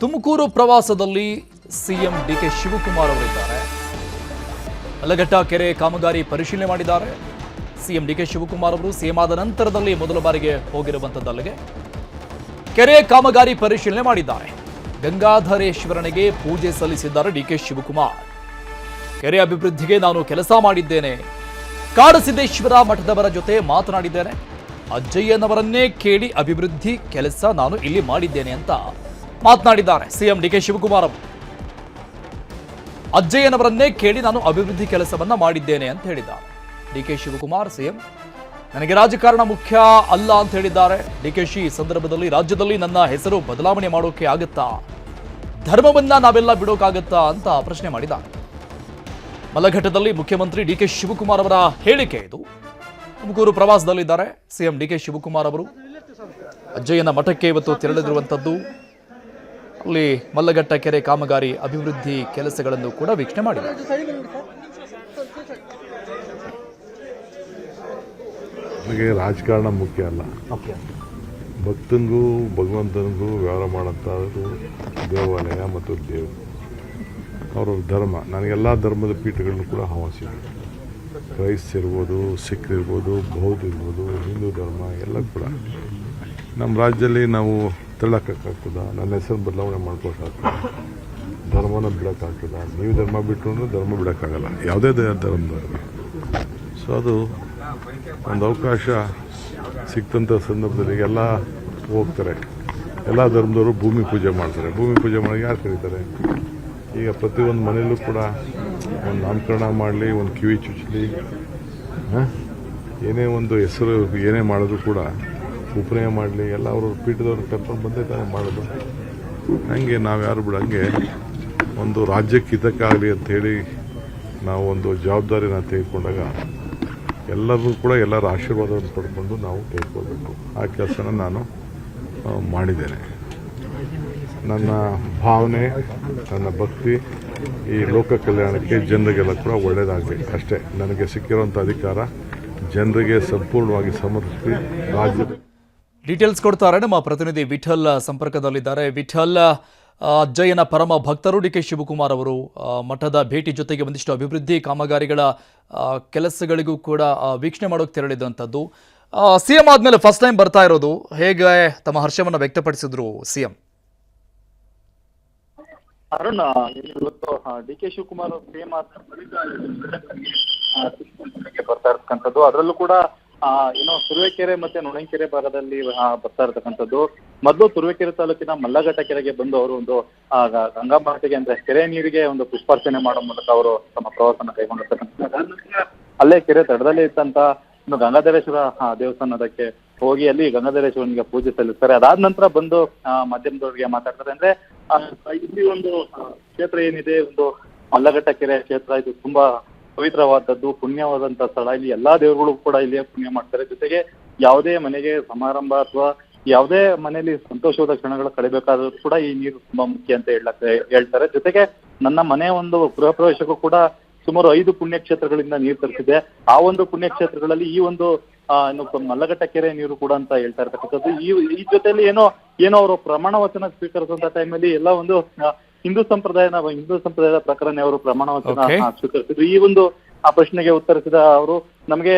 ತುಮಕೂರು ಪ್ರವಾಸದಲ್ಲಿ CM DK Shivakumar ಅವರಿದ್ದಾರೆ. ಅಲಘಟ್ಟ ಕೆರೆ ಕಾಮಗಾರಿ ಪರಿಶೀಲನೆ ಮಾಡಿದ್ದಾರೆ. ಸಿಎಂ ಡಿಕೆ ಶಿವಕುಮಾರ್ ಅವರು ಸಿಎಂ ಆದ ನಂತರದಲ್ಲಿ ಮೊದಲ ಬಾರಿಗೆ ಹೋಗಿರುವಂತದ್ದಲ್ಲಿಗೆ ಕೆರೆ ಕಾಮಗಾರಿ ಪರಿಶೀಲನೆ ಮಾಡಿದ್ದಾರೆ. ಗಂಗಾಧರೇಶ್ವರನಿಗೆ ಪೂಜೆ ಸಲ್ಲಿಸಿದ್ದಾರೆ ಡಿಕೆ ಶಿವಕುಮಾರ್. ಕೆರೆ ಅಭಿವೃದ್ಧಿಗೆ ನಾನು ಕೆಲಸ ಮಾಡಿದ್ದೇನೆ. ಕಾಡಸಿದ್ದೇಶ್ವರ ಮಠದವರ ಜೊತೆ ಮಾತನಾಡಿದ್ದೇನೆ. ಅಜ್ಜಯ್ಯನವರನ್ನೇ ಕೇಳಿ ಅಭಿವೃದ್ಧಿ ಕೆಲಸ ನಾನು ಇಲ್ಲಿ ಮಾಡಿದ್ದೇನೆ ಅಂತ ಮಾತನಾಡಿದ್ದಾರೆ ಸಿಎಂ ಡಿಕೆ ಶಿವಕುಮಾರ್ ಅವರು. ಅಜ್ಜಯ್ಯನವರನ್ನೇ ಕೇಳಿ ನಾನು ಅಭಿವೃದ್ಧಿ ಕೆಲಸವನ್ನ ಮಾಡಿದ್ದೇನೆ ಅಂತ ಹೇಳಿದ್ದಾರೆ ಡಿಕೆ ಶಿವಕುಮಾರ್. ಸಿಎಂ ನನಗೆ ರಾಜಕಾರಣ ಮುಖ್ಯ ಅಲ್ಲ ಅಂತ ಹೇಳಿದ್ದಾರೆ ಡಿಕೆಶಿ. ಈ ಸಂದರ್ಭದಲ್ಲಿ ರಾಜ್ಯದಲ್ಲಿ ನನ್ನ ಹೆಸರು ಬದಲಾವಣೆ ಮಾಡೋಕೆ ಆಗುತ್ತಾ, ಧರ್ಮವನ್ನ ನಾವೆಲ್ಲ ಬಿಡೋಕಾಗತ್ತಾ ಅಂತ ಪ್ರಶ್ನೆ ಮಾಡಿದ್ದಾರೆ. ಮಲಘಟ್ಟದಲ್ಲಿ ಮುಖ್ಯಮಂತ್ರಿ ಡಿಕೆ ಶಿವಕುಮಾರ್ ಅವರ ಹೇಳಿಕೆ ಇದು. ತುಮಕೂರು ಪ್ರವಾಸದಲ್ಲಿದ್ದಾರೆ ಸಿಎಂ ಡಿಕೆ ಶಿವಕುಮಾರ್ ಅವರು. ಅಜ್ಜಯ್ಯನ ಮಠಕ್ಕೆ ಇವತ್ತು ತೆರಳಿರುವಂತದ್ದು. ಅಲ್ಲಿ ಮಲ್ಲಘಟ್ಟ ಕೆರೆ ಕಾಮಗಾರಿ ಅಭಿವೃದ್ಧಿ ಕೆಲಸಗಳನ್ನು ಕೂಡ ವೀಕ್ಷಣೆ ಮಾಡಿದ್ದಾರೆ. ನನಗೆ ರಾಜಕಾರಣ ಮುಖ್ಯ ಅಲ್ಲ. ಭಕ್ತನಿಗೂ ಭಗವಂತನಿಗೂ ವ್ಯವಹಾರ ಮಾಡೋಂಥದ್ದು ದೇವಾಲಯ ಮತ್ತು ದೇವರು, ಅವರ ಧರ್ಮ. ನನಗೆಲ್ಲ ಧರ್ಮದ ಪೀಠಗಳನ್ನು ಕೂಡ ಹವಾಸಿದೆ. ಕ್ರೈಸ್ತ ಇರ್ಬೋದು, ಸಿಖ್ ಇರ್ಬೋದು, ಬೌದ್ಧ ಇರ್ಬೋದು, ಹಿಂದೂ ಧರ್ಮ ಎಲ್ಲ ಕೂಡ. ನಮ್ಮ ರಾಜ್ಯದಲ್ಲಿ ನಾವು ತಳ್ಳಕ್ಕಾಗ್ತದ? ನನ್ನ ಹೆಸರು ಬದಲಾವಣೆ ಮಾಡ್ಕೊಳಕ್ಕಾಗ್ತದ? ಧರ್ಮನ ಬಿಡೋಕ್ಕಾಗ್ತದ? ನೀವು ಧರ್ಮ ಬಿಟ್ಟರು ಧರ್ಮ ಬಿಡೋಕ್ಕಾಗಲ್ಲ, ಯಾವುದೇ ಧರ್ಮದವ್ರಿಗೆ. ಸೊ ಅದು ಒಂದು ಅವಕಾಶ ಸಿಕ್ತಂಥ ಸಂದರ್ಭದಲ್ಲಿ ಎಲ್ಲ ಹೋಗ್ತಾರೆ. ಎಲ್ಲ ಧರ್ಮದವರು ಭೂಮಿ ಪೂಜೆ ಮಾಡ್ತಾರೆ. ಭೂಮಿ ಪೂಜೆ ಮಾಡಿ ಯಾರು ಕರೀತಾರೆ? ಈಗ ಪ್ರತಿಯೊಂದು ಮನೆಯಲ್ಲೂ ಕೂಡ ಒಂದು ನಾಮಕರಣ ಮಾಡಲಿ, ಒಂದು ಕಿವಿ ಚುಚ್ಚಲಿ, ಏನೇ ಒಂದು ಹೆಸರು ಏನೇ ಮಾಡಿದ್ರು ಕೂಡ ಉಪನಯ ಮಾಡಲಿ, ಎಲ್ಲ ಅವರು ಪೀಠದವ್ರು ಕರ್ಕೊಂಡು ಬಂದೇ ತಾನೇ ಮಾಡೋದು. ಹಂಗೆ ನಾವು ಯಾರು ಬಿಡ ಹಂಗೆ ಒಂದು ರಾಜ್ಯಕ್ಕೆ ಹಿತಕ್ಕಾಗಲಿ ಅಂಥೇಳಿ ನಾವು ಒಂದು ಜವಾಬ್ದಾರಿನ ತೆಗೆದುಕೊಂಡಾಗ ಎಲ್ಲರೂ ಕೂಡ ಎಲ್ಲರ ಆಶೀರ್ವಾದವನ್ನು ಪಡ್ಕೊಂಡು ನಾವು ತೆಗೆದುಕೊಳ್ಬೇಕು. ಆ ಕೆಲಸನ ನಾನು ಮಾಡಿದ್ದೇನೆ. ನನ್ನ ಭಾವನೆ, ನನ್ನ ಭಕ್ತಿ ಈ ಲೋಕ ಕಲ್ಯಾಣಕ್ಕೆ, ಜನರಿಗೆಲ್ಲ ಕೂಡ ಒಳ್ಳೆಯದಾಗಲಿ ಅಷ್ಟೇ. ನನಗೆ ಸಿಕ್ಕಿರುವಂಥ ಅಧಿಕಾರ ಜನರಿಗೆ ಸಂಪೂರ್ಣವಾಗಿ ಸಮರ್ಪಿಸಿ ರಾಜ್ಯದ ಡೀಟೇಲ್ಸ್ ಕೊಡ್ತಾರೆ ನಮ್ಮ ಪ್ರತಿನಿಧಿ ವಿಠಲ್ ಸಂಪರ್ಕದಲ್ಲಿದ್ದಾರೆ. ವಿಠಲ್, ಅಜ್ಜಯ್ಯನ ಪರಮ ಭಕ್ತರು ಡಿಕೆ ಶಿವಕುಮಾರ್ ಅವರು ಮಠದ ಭೇಟಿ ಜೊತೆಗೆ ಒಂದಿಷ್ಟು ಅಭಿವೃದ್ಧಿ ಕಾಮಗಾರಿಗಳ ಕೆಲಸಗಳಿಗೂ ಕೂಡ ವೀಕ್ಷಣೆ ಮಾಡೋಕೆ ತೆರಳಿದಂಥದ್ದು. ಸಿಎಂ ಆದ್ಮೇಲೆ ಫಸ್ಟ್ ಟೈಮ್ ಬರ್ತಾ ಇರೋದು. ಹೇಗೆ ತಮ್ಮ ಹರ್ಷವನ್ನು ವ್ಯಕ್ತಪಡಿಸಿದ್ರು ಸಿಎಂ? ಅರುಣ್, ಇವತ್ತು ಡಿಕೆ ಶಿವಕುಮಾರ್ ಸಿಎಂ ಆದ ಬಳಿಕ ಬರ್ತಾ ಇರ್ತಕ್ಕಂಥದ್ದು. ಅದರಲ್ಲೂ ಕೂಡ ಏನೋ ತುರುವೇಕೆರೆ ಮತ್ತೆ ನೊಣಂಕೆರೆ ಭಾಗದಲ್ಲಿ ಬರ್ತಾ ಇರ್ತಕ್ಕಂಥದ್ದು. ಮೊದಲು ತುರುವೇಕೆರೆ ತಾಲೂಕಿನ ಮಲ್ಲಘಟ್ಟ ಕೆರೆಗೆ ಬಂದು ಅವರು ಒಂದು ಗಂಗಾಮಾತೆಗೆ ಅಂದ್ರೆ ಕೆರೆ ನೀರಿಗೆ ಒಂದು ಪುಷ್ಪಾರ್ಚನೆ ಮಾಡೋ ಮೂಲಕ ಅವರು ತಮ್ಮ ಪ್ರವಾಸನ ಕೈಗೊಂಡಿರ್ತಕ್ಕಂಥದ್ದು. ಅಲ್ಲೇ ಕೆರೆ ತಡದಲ್ಲಿ ಇದ್ದಂತ ಒಂದು ಗಂಗಾಧರೇಶ್ವರ ದೇವಸ್ಥಾನದಕ್ಕೆ ಹೋಗಿ ಅಲ್ಲಿ ಗಂಗಾಧರೇಶ್ವರನಿಗೆ ಪೂಜೆ ಸಲ್ಲಿಸ್ತಾರೆ. ಅದಾದ ನಂತರ ಬಂದು ಮಾಧ್ಯಮದವರಿಗೆ ಮಾತಾಡ್ತಾರೆ. ಅಂದ್ರೆ ಇಲ್ಲಿ ಒಂದು ಕ್ಷೇತ್ರ ಏನಿದೆ, ಒಂದು ಮಲ್ಲಘಟ್ಟ ಕೆರೆ ಕ್ಷೇತ್ರ, ಇದು ತುಂಬಾ ಪವಿತ್ರವಾದದ್ದು, ಪುಣ್ಯವಾದಂತಹ ಸ್ಥಳ. ಇಲ್ಲಿ ಎಲ್ಲಾ ದೇವರುಗಳು ಕೂಡ ಇಲ್ಲಿಯೇ ಪುಣ್ಯ ಮಾಡ್ತಾರೆ. ಜೊತೆಗೆ ಯಾವುದೇ ಮನೆಗೆ ಸಮಾರಂಭ ಅಥವಾ ಯಾವುದೇ ಮನೆಯಲ್ಲಿ ಸಂತೋಷವಾದ ಕ್ಷಣಗಳು ಕಳಿಬೇಕಾದ್ರೂ ಕೂಡ ಈ ನೀರು ತುಂಬಾ ಮುಖ್ಯ ಅಂತ ಹೇಳ್ತಾರೆ. ಜೊತೆಗೆ ನನ್ನ ಮನೆ ಒಂದು ಗೃಹ ಪ್ರವೇಶಕ್ಕೂ ಕೂಡ ಸುಮಾರು 5 ಪುಣ್ಯಕ್ಷೇತ್ರಗಳಿಂದ ನೀರು ತರಿಸಿದೆ. ಆ ಒಂದು ಪುಣ್ಯಕ್ಷೇತ್ರಗಳಲ್ಲಿ ಈ ಒಂದು ಮಲ್ಲಘಟ್ಟ ಕೆರೆ ನೀರು ಕೂಡ ಅಂತ ಹೇಳ್ತಾ ಇರ್ತಕ್ಕಂಥದ್ದು. ಈ ಜೊತೆಯಲ್ಲಿ ಏನೋ ಅವರು ಪ್ರಮಾಣ ವಚನ ಸ್ವೀಕರಿಸುವಂತ ಟೈಮಲ್ಲಿ ಎಲ್ಲ ಒಂದು ಹಿಂದೂ ಸಂಪ್ರದಾಯದ ಪ್ರಕಾರ ಅವರು ಪ್ರಮಾಣ ವಚನ ಸ್ವೀಕರಿಸಿದ್ರು. ಈ ಒಂದು ಆ ಪ್ರಶ್ನೆಗೆ ಉತ್ತರಿಸಿದ ಅವರು, ನಮಗೆ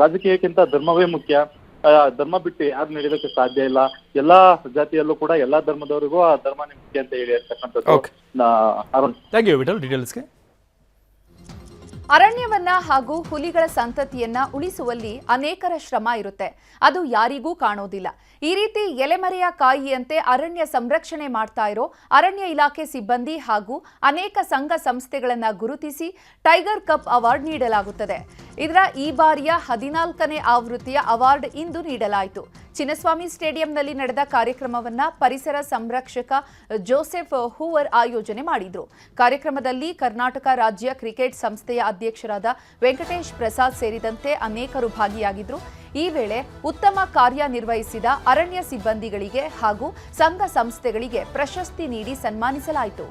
ರಾಜಕೀಯಕ್ಕಿಂತ ಧರ್ಮವೇ ಮುಖ್ಯ, ಧರ್ಮ ಬಿಟ್ಟು ಯಾರು ನಡೆಯೋದಕ್ಕೆ ಸಾಧ್ಯ ಇಲ್ಲ, ಎಲ್ಲಾ ಜಾತಿಯಲ್ಲೂ ಕೂಡ ಎಲ್ಲಾ ಧರ್ಮದವರಿಗೂ ಆ ಧರ್ಮನೇ ಮುಖ್ಯ ಅಂತ ಹೇಳಿ ಇರ್ತಕ್ಕಂಥದ್ದು. ಥ್ಯಾಂಕ್ ಯು ವಿಠಲ್ ಡೀಟೇಲ್ಸ್ಗೆ. ಅರಣ್ಯವನ್ನ ಹಾಗೂ ಹುಲಿಗಳ ಸಂತತಿಯನ್ನ ಉಳಿಸುವಲ್ಲಿ ಅನೇಕರ ಶ್ರಮ ಇರುತ್ತೆ. ಅದು ಯಾರಿಗೂ ಕಾಣೋದಿಲ್ಲ. ಈ ರೀತಿ ಎಲೆಮರೆಯ ಕಾಯಿಯಂತೆ ಅರಣ್ಯ ಸಂರಕ್ಷಣೆ ಮಾಡ್ತಾ ಇರೋ ಅರಣ್ಯ ಇಲಾಖೆ ಸಿಬ್ಬಂದಿ ಹಾಗೂ ಅನೇಕ ಸಂಘ ಸಂಸ್ಥೆಗಳನ್ನ ಗುರುತಿಸಿ ಟೈಗರ್ ಕಪ್ ಅವಾರ್ಡ್ ನೀಡಲಾಗುತ್ತದೆ. ಇದರ ಈ ಬಾರಿಯ 14ನೇ ಆವೃತ್ತಿಯ ಅವಾರ್ಡ್ ಇಂದು ನೀಡಲಾಯಿತು. ಚಿನ್ನಸ್ವಾಮಿ ಸ್ಟೇಡಿಯಂನಲ್ಲಿ ನಡೆದ ಕಾರ್ಯಕ್ರಮವನ್ನ ಪರಿಸರ ಸಂರಕ್ಷಕ ಜೋಸೆಫ್ ಹೂವರ್ ಆಯೋಜನೆ ಮಾಡಿದ್ರು. ಕಾರ್ಯಕ್ರಮದಲ್ಲಿ ಕರ್ನಾಟಕ ರಾಜ್ಯ ಕ್ರಿಕೆಟ್ ಸಂಸ್ಥೆಯ ಅಧ್ಯಕ್ಷರಾದ ವೆಂಕಟೇಶ್ ಪ್ರಸಾದ್ ಸೇರಿದಂತೆ ಅನೇಕರು ಭಾಗಿಯಾಗಿದ್ರು. ಈ ವೇಳೆ ಉತ್ತಮ ಕಾರ್ಯನಿರ್ವಹಿಸಿದ ಅರಣ್ಯ ಸಿಬ್ಬಂದಿಗಳಿಗೆ ಹಾಗೂ ಸಂಘ ಸಂಸ್ಥೆಗಳಿಗೆ ಪ್ರಶಸ್ತಿ ನೀಡಿ ಸನ್ಮಾನಿಸಲಾಯಿತು.